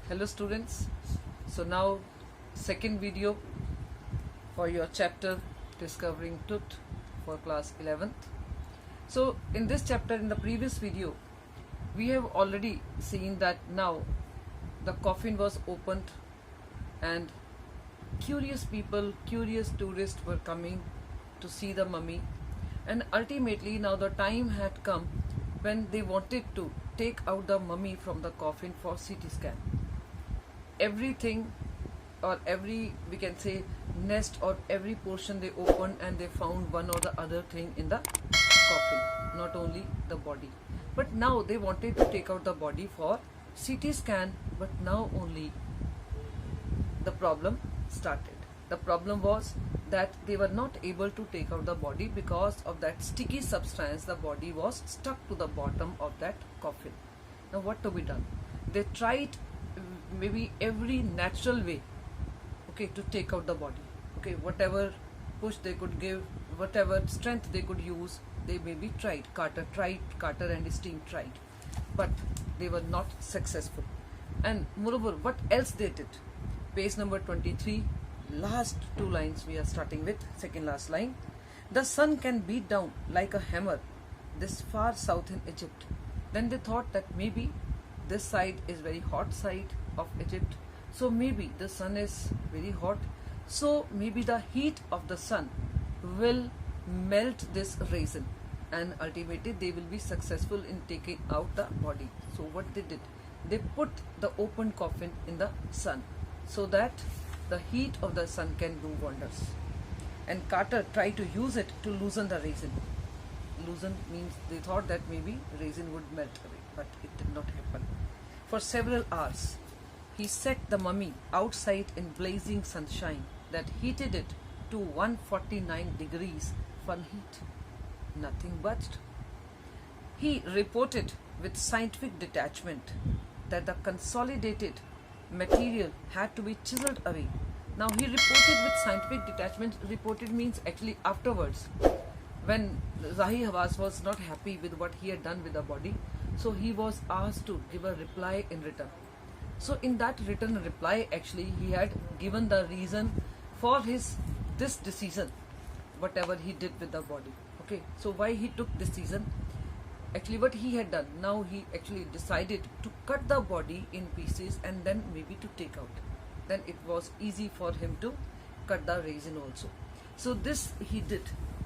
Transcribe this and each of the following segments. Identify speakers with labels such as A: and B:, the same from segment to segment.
A: Hello students, so now second video for your chapter Discovering Truth for class 11th. So in this chapter, in the previous video, we have already seen that now the coffin was opened and curious people, curious tourists were coming to see the mummy, and ultimately now the time had come when they wanted to take out the mummy from the coffin for CT scan. Everything, or every, we can say, nest or every portion they opened, and they found one or the other thing in the coffin, not only the body. But now they wanted to take out the body for CT scan, but now only the problem started. The problem was that they were not able to take out the body because of that sticky substance. The body was stuck to the bottom of that coffin. Now what to be done? They tried maybe every natural way, okay, to take out the body. Okay, whatever push they could give, whatever strength they could use, they maybe tried. Carter and his team tried, but they were not successful. And moreover, what else they did? Page number 23, last two lines we are starting with, second last line. The sun can beat down like a hammer this far south in Egypt. Then they thought that maybe this side is very hot side of Egypt, so maybe the sun is very hot, so maybe the heat of the sun will melt this raisin, and ultimately they will be successful in taking out the body. So what they did, they put the open coffin in the sun so that the heat of the sun can do wonders. And Carter tried to use it to loosen the raisin. Loosen means they thought that maybe raisin would melt away, but it did not happen. For several hours, he set the mummy outside in blazing sunshine that heated it to 149 degrees Fahrenheit. Nothing budged. He reported with scientific detachment that the consolidated material had to be chiseled away. Now he reported with scientific detachment. Reported means actually afterwards, when Zahi Hawass was not happy with what he had done with the body, so he was asked to give a reply in return. So in that written reply, actually he had given the reason for this decision, whatever he did with the body. Okay, so why he took this decision? Actually what he had done, now he actually decided to cut the body in pieces and then maybe to take out. Then it was easy for him to cut the raisin also. So this he did,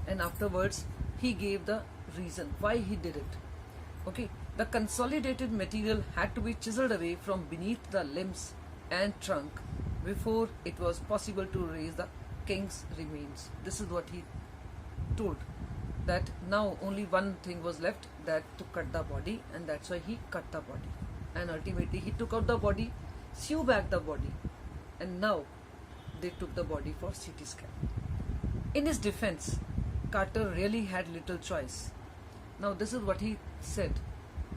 A: and afterwards he gave the reason why he did it. Okay, the consolidated material had to be chiseled away from beneath the limbs and trunk before it was possible to raise the king's remains. This is what he told, that now only one thing was left, that to cut the body, and that's why he cut the body. And ultimately he took out the body, sew back the body, and now they took the body for CT scan. In his defense, Carter really had little choice. Now this is what he said,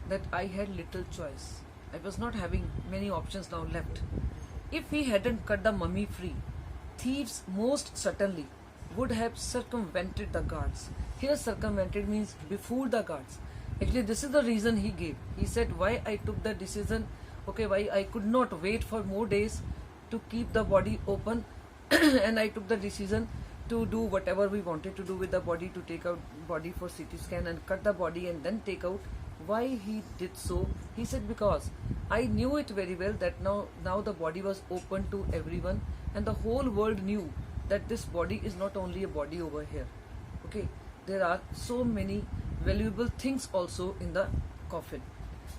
A: that I had little choice. I was not having many options now left. If he hadn't cut the mummy free, thieves most certainly would have circumvented the guards. Here circumvented means befooled the guards. Actually this is the reason he gave. He said why I took the decision, okay, why I could not wait for more days to keep the body open and I took the decision to do whatever we wanted to do with the body, to take out body for CT scan and cut the body and then take out. Why he did so? He said because I knew it very well that now the body was open to everyone, and the whole world knew that this body is not only a body over here. Okay, there are so many valuable things also in the coffin.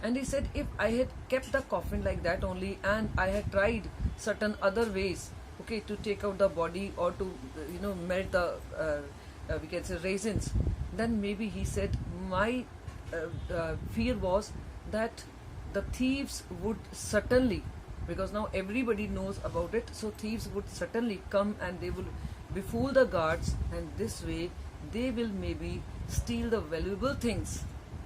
A: And he said if I had kept the coffin like that only, and I had tried certain other ways, okay, to take out the body or to melt the we can say raisins, then maybe he said my fear was that the thieves would certainly, because now everybody knows about it, so thieves would certainly come and they will befool the guards, and this way they will maybe steal the valuable things,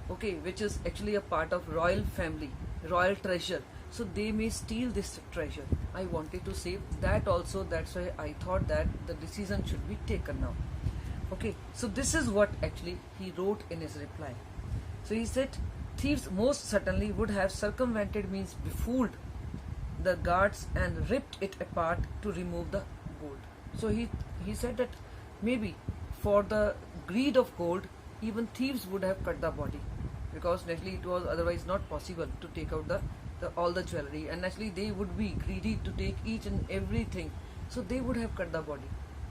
A: okay, which is actually a part of royal family, royal treasure. So they may steal this treasure. I wanted to save that also. That's why I thought that the decision should be taken now. Okay, so this is what actually he wrote in his reply. So he said thieves most certainly would have circumvented, means befooled, the guards and ripped it apart to remove the gold. So he said that maybe for the greed of gold, even thieves would have cut the body, because naturally it was otherwise not possible to take out all the jewelry, and naturally they would be greedy to take each and everything, so they would have cut the body.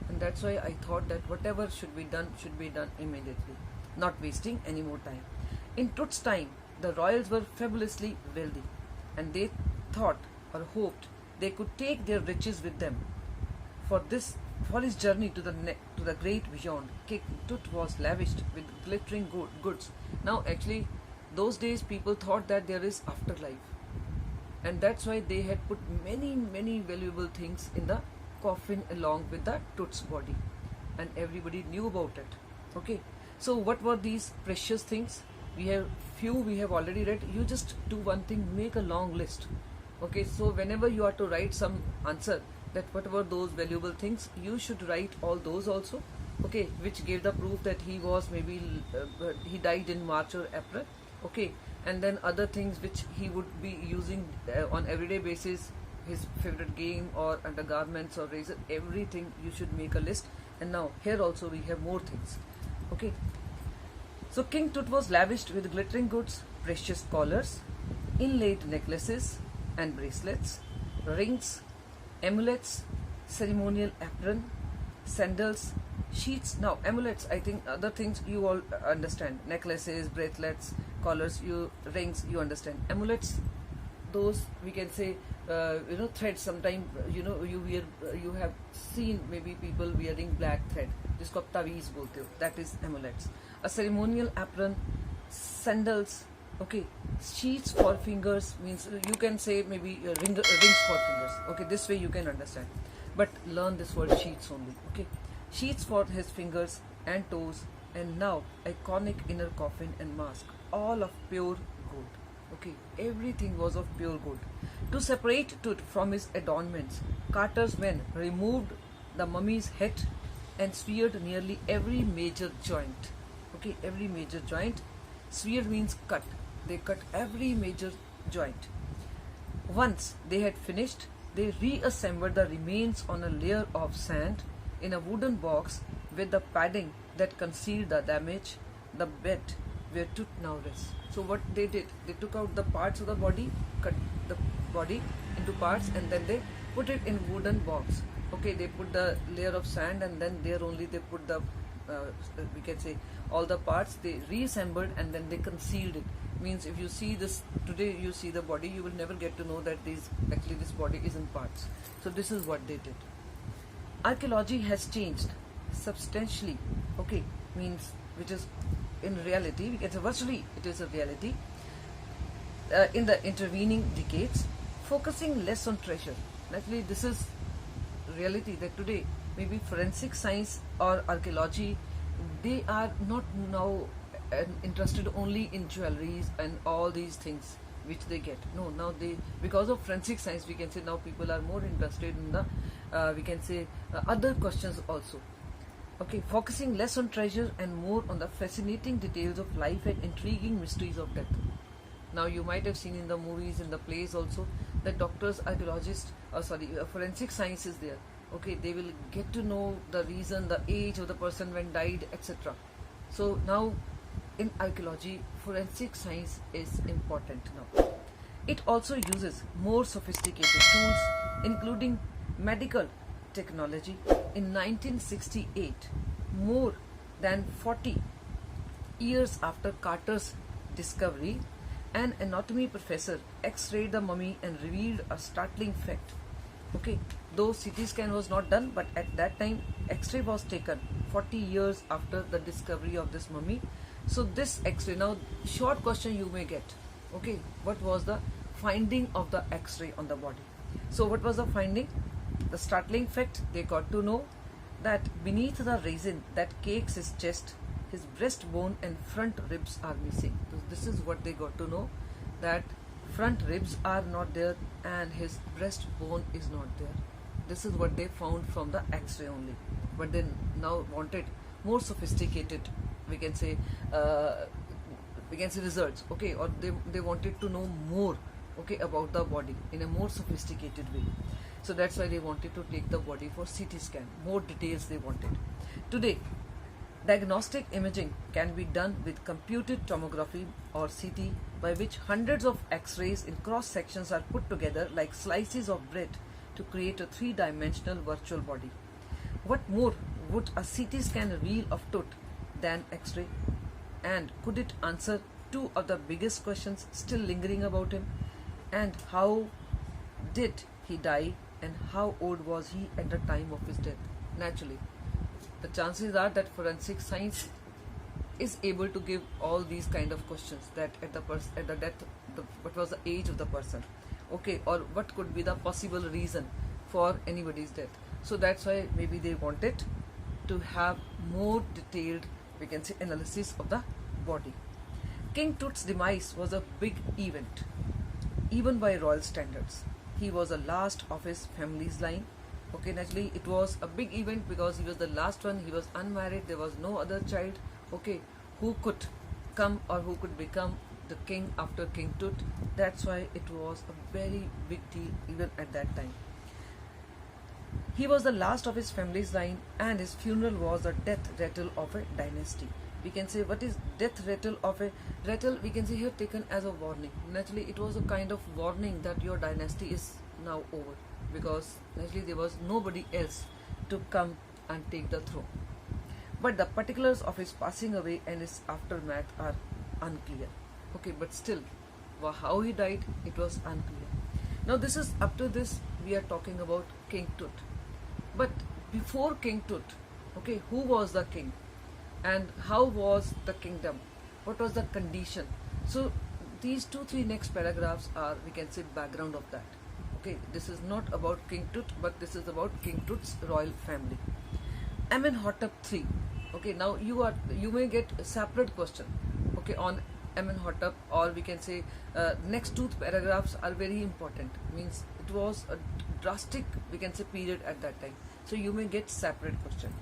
A: And that's why I thought that whatever should be done immediately, not wasting any more time. In Tut's time, the royals were fabulously wealthy, and they thought or hoped they could take their riches with them. For his journey to the great beyond, King Tut was lavished with glittering goods. Now, actually, those days people thought that there is afterlife, and that's why they had put many valuable things in the coffin along with the Tut's body, and everybody knew about it. Okay, so what were these precious things? We have already read. You just do one thing, make a long list. Okay, so whenever you are to write some answer, that what were those valuable things, you should write all those also. Okay, which gave the proof that he was maybe he died in March or April. Okay, and then other things which he would be using on everyday basis, his favorite game or undergarments or razor, everything you should make a list. And now here also we have more things. Okay, so King Tut was lavished with glittering goods, precious collars, inlaid necklaces and bracelets, rings, amulets, ceremonial apron, sandals, sheets. Now amulets, I think other things you all understand, necklaces, bracelets, collars, rings, you understand. Amulets, those we can say threads. Sometimes you have seen maybe people wearing black thread, जिसको आप तावीज़ बोलते हो, that is amulets. A ceremonial apron, sandals. Okay, sheets for fingers means you can say maybe rings for fingers. Okay, this way you can understand, but learn this word sheets only. Okay, sheets for his fingers and toes, and now iconic inner coffin and mask, all of pure gold. Okay, everything was of pure gold. To separate Tut from his adornments, carters men removed the mummy's head and severed nearly every major joint. Okay, every major joint. Sever means cut. They cut every major joint. Once they had finished, they reassembled the remains on a layer of sand in a wooden box with the padding that concealed the damage, the bed where Tut now rests. So what they did, they took out the parts of the body, cut the body into parts, and then they put it in wooden box. Okay, they put the layer of sand, and then there only they put the we can say all the parts. They reassembled and then they concealed it. Means if you see this today, you see the body, you will never get to know that this body is in parts. So this is what they did. Archaeology has changed substantially. Okay, means which is in reality, we can say virtually it is a reality in the intervening decades, focusing less on treasure. Naturally, this is reality that today maybe forensic science or archaeology, they are not now interested only in jewelries and all these things which they get. No, now they, because of forensic science, we can say now people are more interested in the we can say other questions also. Okay, focusing less on treasure and more on the fascinating details of life and intriguing mysteries of death. Now you might have seen in the movies, in the plays also, that doctors, archaeologists, forensic science is there. Okay, they will get to know the reason, the age of the person when died, etc. So now in archaeology, forensic science is important now. It also uses more sophisticated tools, including medical technology. In 1968, more than 40 years after Carter's discovery, an anatomy professor x-rayed the mummy and revealed a startling fact. Okay, though CT scan was not done, but at that time x-ray was taken 40 years after the discovery of this mummy. So this x-ray, now short question you may get, okay, what was the finding of the x-ray on the body? So what was the finding? The startling fact, they got to know that beneath the resin that cakes his chest, his breastbone and front ribs are missing. So this is what they got to know, that front ribs are not there and his breastbone is not there. This is what they found from the x-ray only. But they now wanted more sophisticated, we can say results. Okay, or they wanted to know more okay, about the body in a more sophisticated way. So that's why they wanted to take the body for CT scan. More details they wanted. Today, diagnostic imaging can be done with computed tomography or CT, by which hundreds of X-rays in cross sections are put together like slices of bread to create a three-dimensional virtual body. What more would a CT scan reveal of Tut than X-ray? And could it answer two of the biggest questions still lingering about him? And how did he die, and how old was he at the time of his death? Naturally, the chances are that forensic science is able to give all these kind of questions, that at the death, what was the age of the person, okay, or what could be the possible reason for anybody's death. So that's why maybe they wanted to have more detailed, we can say, analysis of the body. King Tut's demise was a big event, even by royal standards. He was the last of his family's line. Okay, naturally it was a big event because he was the last one. He was unmarried. There was no other child, okay, who could come or who could become the king after King Tut. That's why it was a very big deal even at that time. He was the last of his family's line, and his funeral was the death rattle of a dynasty. We can say, what is death rattle of a rattle? We can say here taken as a warning. Naturally, it was a kind of warning that your dynasty is now over, because naturally there was nobody else to come and take the throne. But the particulars of his passing away and his aftermath are unclear. Okay, but still, how he died, it was unclear. Now this is, up to this, we are talking about King Tut. But before King Tut, okay, who was the king? And how was the kingdom? What was the condition? So these 2-3 next paragraphs are, we can say, background of that. Okay, this is not about King Tut, but this is about King Tut's royal family. Amenhotep III. Okay, now you may get a separate question, okay, on Amenhotep, or we can say next 2 paragraphs are very important. Means it was a drastic, we can say, period at that time. So you may get separate question.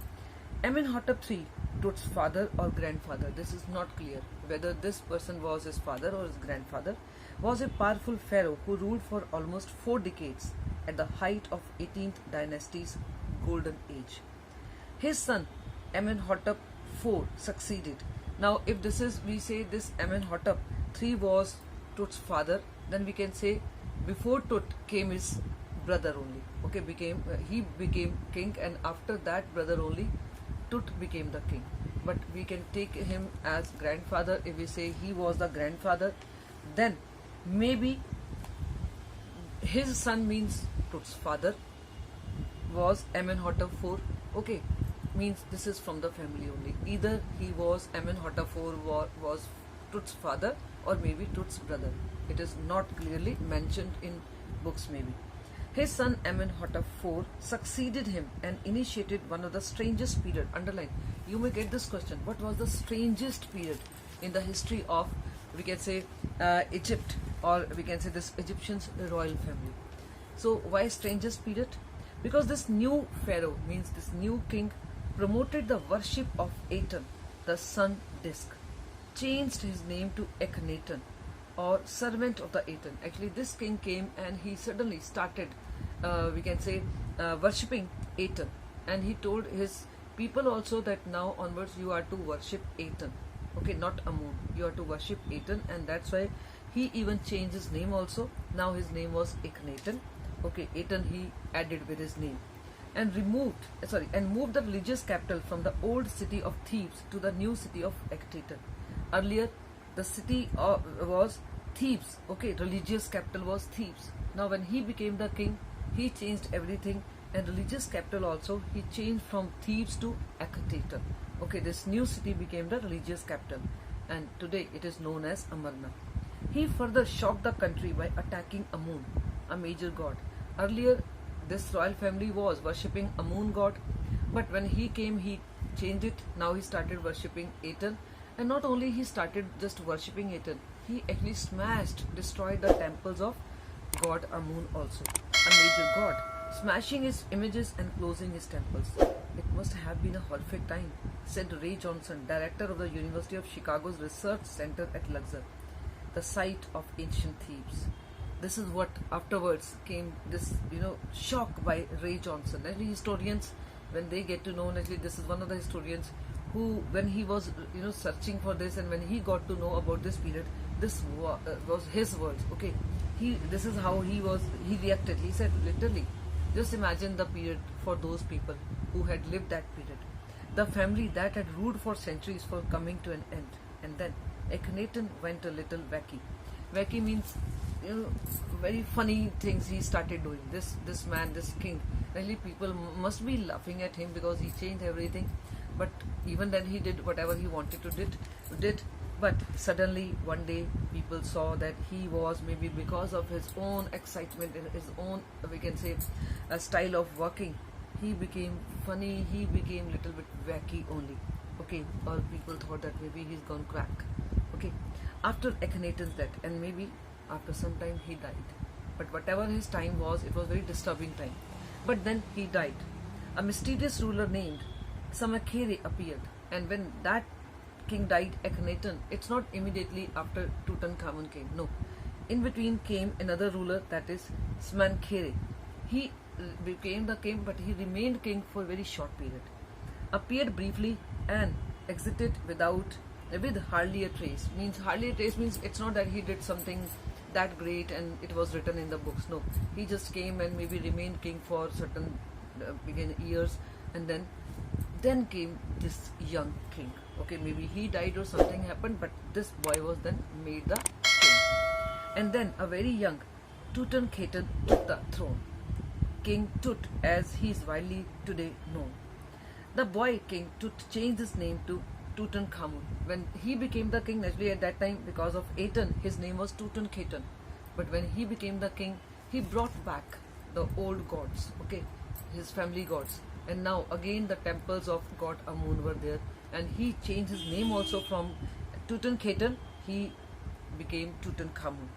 A: Amenhotep III, Tut's father or grandfather, this is not clear whether this person was his father or his grandfather, was a powerful pharaoh who ruled for almost 4 decades at the height of 18th dynasty's golden age. His son Amenhotep IV succeeded. Now if this is, we say this Amenhotep III was Tut's father, then we can say before Tut came his brother only. Okay, he became king, and after that brother only Tut became the king. But we can take him as grandfather. If we say he was the grandfather, then maybe his son, means Tut's father, was Amenhotep IV. Okay, means this is from the family only. Either he was Amenhotep IV was Tut's father, or maybe Tut's brother. It is not clearly mentioned in books maybe. His son Amenhotep IV succeeded him and initiated one of the strangest period. Underline, you may get this question, what was the strangest period in the history of, we can say, Egypt, or we can say this Egyptian's royal family. So why strangest period? Because this new pharaoh, means this new king, promoted the worship of Aten, the sun disk, changed his name to Akhenaten, or servant of the Aten. Actually this king came and he suddenly started, we can say, worshipping Aten, and he told his people also that now onwards you are to worship Aten, okay, not Amun, you are to worship Aten, and that's why he even changed his name also. Now his name was Akhenaten, okay, Aten he added with his name, and moved the religious capital from the old city of Thebes to the new city of Akhenaten. Earlier the city was Thebes, okay, religious capital was Thebes. Now when he became the king, he changed everything, and religious capital also he changed from Thebes to Akhenaten. Okay, this new city became the religious capital, and today it is known as Amarna. He further shocked the country by attacking Amun, a major god. Earlier this royal family was worshipping Amun god, but when he came he changed it. Now he started worshipping Aten, and not only he started just worshipping Aten, he actually destroyed the temples of god Amun also, a major god, smashing his images and closing his temples. It must have been a horrific time, said Ray Johnson, director of the University of Chicago's Research Center at Luxor, the site of ancient Thebes. this is what afterwards came, this shock by Ray Johnson. Actually, historians, when they get to know, actually this is one of the historians who, when he was searching for this, and when he got to know about this period, this was his words. Okay, this is how he reacted. He said, literally, just imagine the period for those people who had lived that period, the family that had ruled for centuries for coming to an end. And then Akhenaten went a little wacky. Wacky means very funny things he started doing. This man, this king, really people must be laughing at him because he changed everything. But even then he did whatever he wanted to did. But suddenly one day people saw that he was, maybe because of his own excitement and his own, we can say, a style of working, he became funny, he became little bit wacky only. Okay, or people thought that maybe he's gone crack. Okay, after Akhenaten's death, and maybe after some time he died. But whatever his time was, it was very disturbing time. But then he died. A mysterious ruler named Samakhere appeared, and when that king died, Akhenaten, it's not immediately after Tutankhamun came. No, in between came another ruler, that is Smenkhare. He became the king, but he remained king for a very short period. Appeared briefly and exited with hardly a trace. Means hardly a trace means it's not that he did something that great and it was written in the books. No, he just came and maybe remained king for certain years, and then came this young king. Okay, maybe he died or something happened, but this boy was then made the king. And then a very young Tutankhaten took the throne. King Tut, as he is widely today known. The boy King Tut changed his name to Tutankhamun. When he became the king, naturally at that time, because of Aten, his name was Tutankhaten. But when he became the king, he brought back the old gods, okay, his family gods. And now again the temples of god Amun were there, and he changed his name also from Tutankhaten, he became Tutankhamun,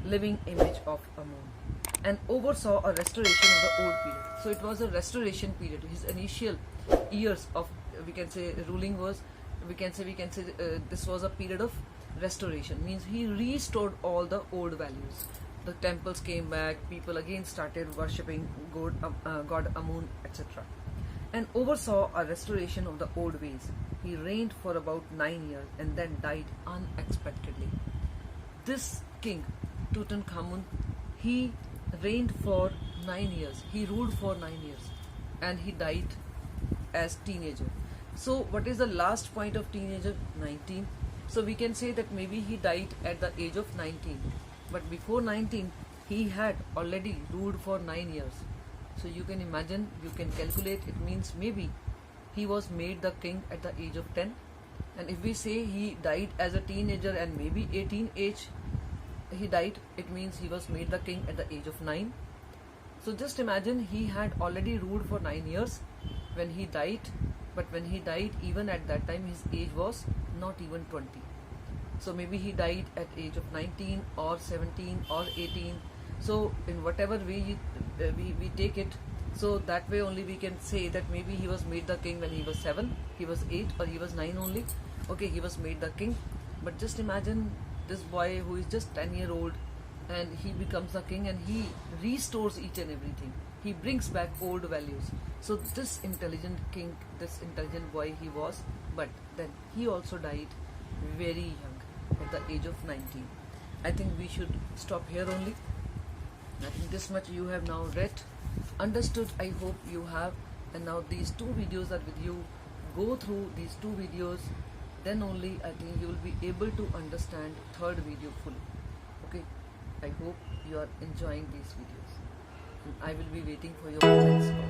A: living image of Amun, and oversaw a restoration of the old period. So it was a restoration period. His initial years of, we can say, ruling was, this was a period of restoration. Means he restored all the old values. The temples came back, people again started worshipping god Amun, etc. And oversaw a restoration of the old ways. He reigned for about 9 years and then died unexpectedly. This king, Tutankhamun, he reigned for 9 years. He ruled for 9 years and he died as teenager. So what is the last point of teenager? 19. So we can say that maybe he died at the age of 19. But before 19, he had already ruled for 9 years. So you can imagine, you can calculate, it means maybe he was made the king at the age of 10. And if we say he died as a teenager and maybe 18 age he died, it means he was made the king at the age of 9. So just imagine, he had already ruled for 9 years when he died. But when he died, even at that time, his age was not even 20. So maybe he died at age of 19 or 17 or 18. So in whatever way we take it, so that way only we can say that maybe he was made the king when he was 7, he was 8, or he was 9 only. Okay, he was made the king. But just imagine this boy who is just 10-year-old, and he becomes the king, and he restores each and everything. He brings back old values. So this intelligent king, this intelligent boy he was, but then he also died very young at the age of 19. I think we should stop here only. I think this much you have now read, understood, I hope you have. And now these 2 videos are with you. Go through these 2 videos, then only I think you will be able to understand 3rd video fully. Okay, I hope you are enjoying these videos, and I will be waiting for your comments.